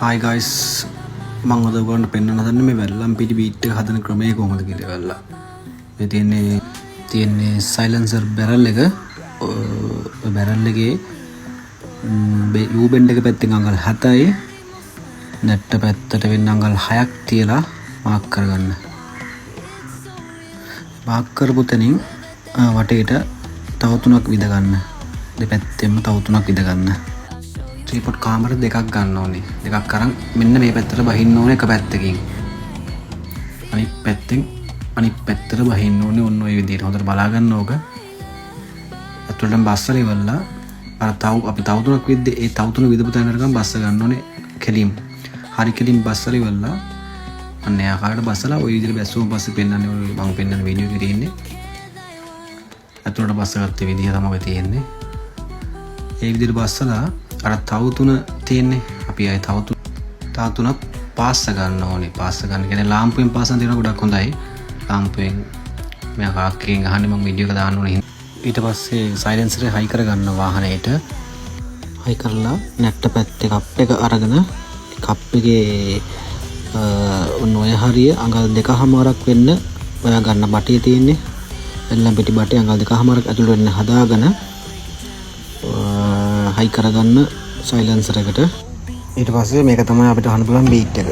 Hi guys, මම අද ඔයගොල්ලන්ට පෙන්වන්න හදන්නේ මේ වැල්ලම් පිටි බීට් එක හදන ක්‍රමය කොහොමද කියලා වෙලා. මේ තියෙන්නේ සයිලන්සර් බැරල් එක. ඔය බැරල් එකේ යූ බෙන්ඩ් එක පැත්තෙන් අඟල් 7යි නැට්ට පැත්තට වෙන්න අඟල් 6ක් තියලා මාක් කරගන්න. මාක් කරපු තැනින් වටේට තව 3ක් විද ගන්න. දෙපැත්තෙම තව 3ක් විද ගන්න. ට්‍රිපොඩ් කාමර දෙකක් ගන්න ඕනේ. දෙකක් අරන් මෙන්න මේ පැත්තට බහින්න ඕනේ එක පැත්තකින්. අනිත් පැත්තට බහින්න ඕනේ ඔන්න ඔය විදිහට. හොඳට බලා ගන්න ඕක. අතුලටම බස්සලා ඉවරලා අර අපි තව 3ක් විද්දේ ඒ තව 3 විදපු තැනට ගන්න බස්ස ගන්න ඕනේ කෙලින්. හරි කෙලින් බස්සලා ඉවරලා අන්න එයා කාට බස්සලා ඔය විදිහට බැස්සුවම පස්සේ පෙන්නන්නේ මම පෙන්නන වීඩියෝ එකේ තියෙන්නේ. අතුලට බස්සගත්ත විදිහ තමයි තියෙන්නේ. ඒ විදිහට බස්සලා අර තව 3 තියෙන්නේ අපි ආයේ තව 3ක් පාස්ස ගන්න ඕනේ. පාස්ස ගන්න කියන්නේ ලාම්පුවෙන් පාස්සන් දෙනවා ගොඩක් හොඳයි. ලාම්පුවෙන් මම කාක්කෙන් අහන්නේ මම වීඩියෝ එක දාන්න ඕනේ. ඊට පස්සේ සයිලන්සර් එක හයි කරගන්න වාහනේට. හයි කරලා නැට්ට පැත්තේ කප් එක අරගෙන කප් එකේ ඔන්න ඔය හරිය අඟල් 2කමාරක් වෙන්න ඔයා ගන්න බටේ තියෙන්නේ. එල්ලම් පිටි බටේ අඟල් 2කමාරක් ඇතුළට වෙන්න හදාගෙන හයි කරගන්න සයිලන්සර් එකට. ඊට පස්සේ මේක තමයි අපිට අහන්න පුළුවන් බීට් එක.